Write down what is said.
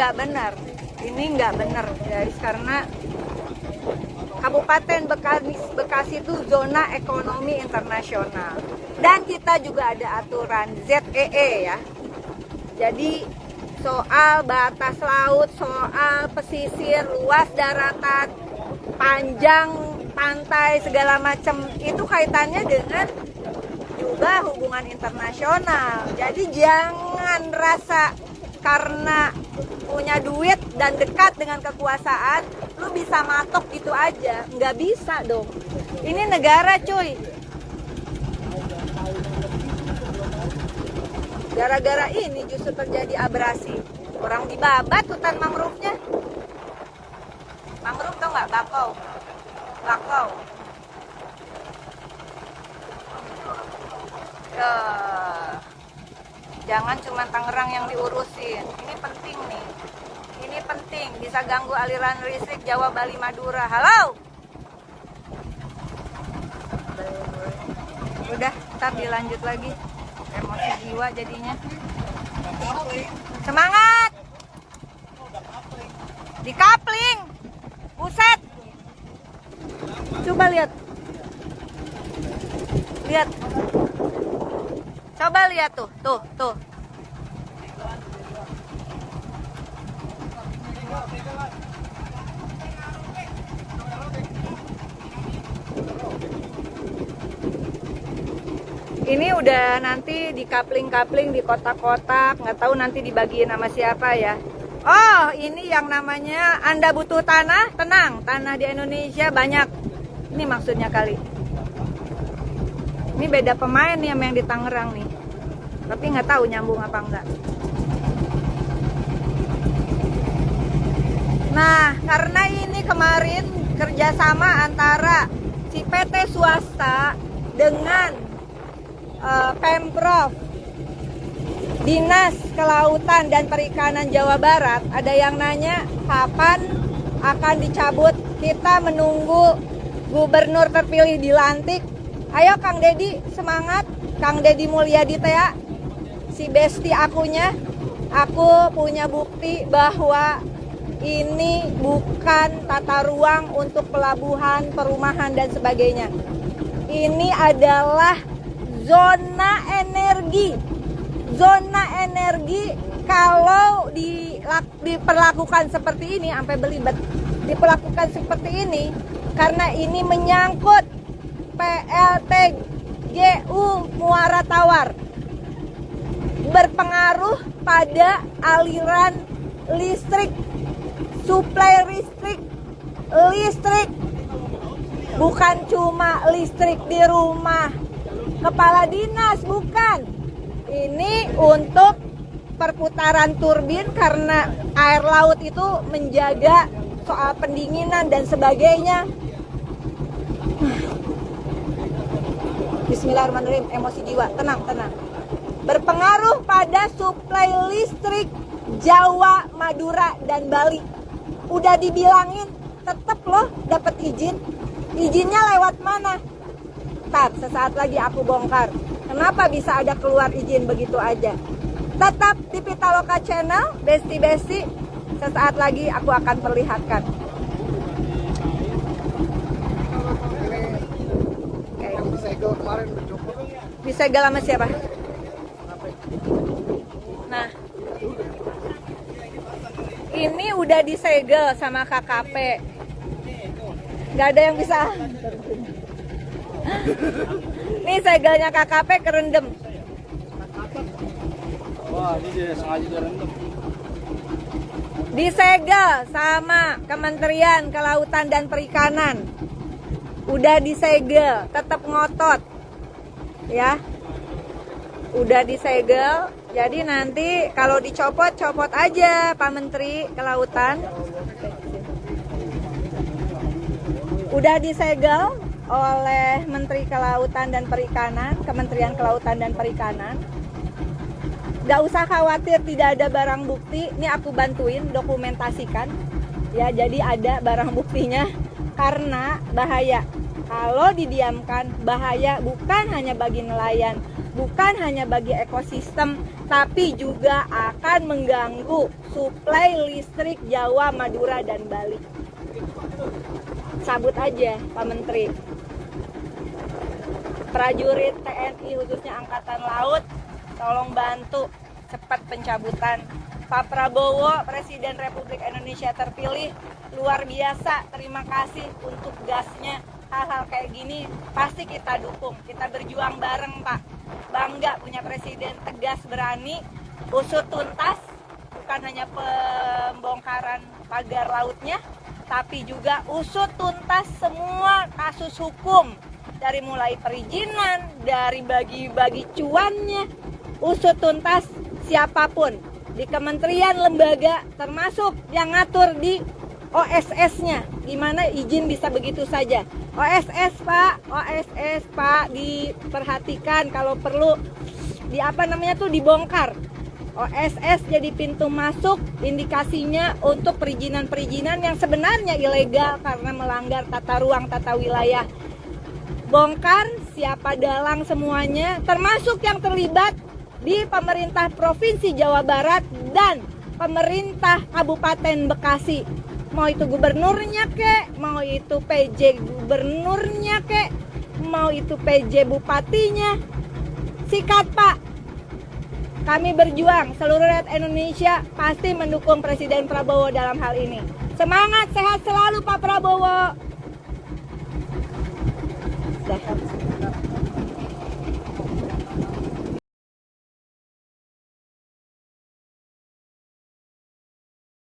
nggak benar. Ini nggak benar, guys, karena Kabupaten Bekasi itu zona ekonomi internasional. Dan kita juga ada aturan ZEE ya. Jadi soal batas laut, soal pesisir, luas daratan, panjang pantai, segala macam, itu kaitannya dengan juga hubungan internasional. Jadi jangan rasa karena punya duit dan dekat dengan kekuasaan, lu bisa matok gitu aja. Nggak bisa dong. Ini negara, cuy. Gara-gara ini justru terjadi abrasi. Orang dibabat hutan mangrove-nya. Mangrove tau nggak? Bakau. Jangan cuma Tangerang yang diurusin. Ini penting nih. Ini penting. Bisa ganggu aliran listrik Jawa, Bali, Madura. Halo? Udah, ntar dilanjut lagi. Emosi jiwa jadinya. Semangat! Dikapling. Buset. Coba lihat. Lihat. Coba lihat tuh. Ini udah nanti dikapling-kapling di kotak-kotak, nggak tahu nanti dibagiin sama siapa ya. Oh, ini yang namanya Anda butuh tanah, tenang, tanah di Indonesia banyak. Ini maksudnya kali. Ini beda pemain nih sama yang di Tangerang nih. Tapi nggak tahu nyambung apa enggak. Nah, karena ini kemarin kerjasama antara si PT swasta dengan Pemprov, Dinas Kelautan dan Perikanan Jawa Barat, ada yang nanya kapan akan dicabut. Kita menunggu gubernur terpilih dilantik. Ayo Kang Dedi, semangat. Kang Dedi Mulyadi ya, si besti akunya. Aku punya bukti bahwa ini bukan tata ruang untuk pelabuhan, perumahan dan sebagainya. Ini adalah zona energi. Zona energi kalau diperlakukan seperti ini, sampai belibet, diperlakukan seperti ini karena ini menyangkut PLTGU Muara Tawar, berpengaruh pada aliran listrik, suplai listrik, bukan cuma listrik di rumah kepala dinas, bukan. Ini untuk perputaran turbin karena air laut itu menjaga soal pendinginan dan sebagainya. Bismillahirrahmanirrahim, emosi jiwa, tenang. Berpengaruh pada suplai listrik Jawa, Madura, dan Bali. Udah dibilangin, tetep loh dapat izin. Izinnya lewat mana? Sesaat lagi aku bongkar kenapa bisa ada keluar izin begitu aja. Tetap di Pitaloka Channel, besti. Sesaat lagi aku akan perlihatkan. Disegel sama siapa? Nah, ini udah disegel sama KKP. Gak ada yang bisa. Nih segelnya KKP kerendam. Wah, ini dia sengaja direndam. Disegel sama Kementerian Kelautan dan Perikanan. Udah disegel, tetap ngotot. Ya. Udah disegel. Jadi nanti kalau dicopot aja Pak Menteri Kelautan. Udah disegel oleh Menteri Kelautan dan Perikanan, Kementerian Kelautan dan Perikanan. Gak usah khawatir tidak ada barang bukti. Ini aku bantuin dokumentasikan. Ya, jadi ada barang buktinya. Karena bahaya. Kalau didiamkan bahaya bukan hanya bagi nelayan, bukan hanya bagi ekosistem, tapi juga akan mengganggu suplai listrik Jawa, Madura, dan Bali. Sabut aja Pak Menteri. Prajurit TNI khususnya Angkatan Laut, tolong bantu cepat pencabutan. Pak Prabowo, Presiden Republik Indonesia terpilih, luar biasa, terima kasih untuk gasnya. Hal-hal kayak gini pasti kita dukung, kita berjuang bareng Pak. Bangga punya presiden tegas, berani, usut tuntas, bukan hanya pembongkaran pagar lautnya, tapi juga usut tuntas semua kasus hukum, dari mulai perizinan, dari bagi-bagi cuannya, usut tuntas siapapun di kementerian, lembaga, termasuk yang ngatur di OSS-nya, gimana izin bisa begitu saja. OSS Pak, diperhatikan kalau perlu dibongkar. OSS jadi pintu masuk, indikasinya untuk perizinan-perizinan yang sebenarnya ilegal karena melanggar tata ruang, tata wilayah. Bongkar, siapa dalang semuanya, termasuk yang terlibat di pemerintah Provinsi Jawa Barat dan pemerintah Kabupaten Bekasi. Mau itu gubernurnya kek, mau itu PJ gubernurnya kek, mau itu PJ bupatinya. Sikat Pak, kami berjuang, seluruh rakyat Indonesia pasti mendukung Presiden Prabowo dalam hal ini. Semangat, sehat selalu Pak Prabowo. Dah.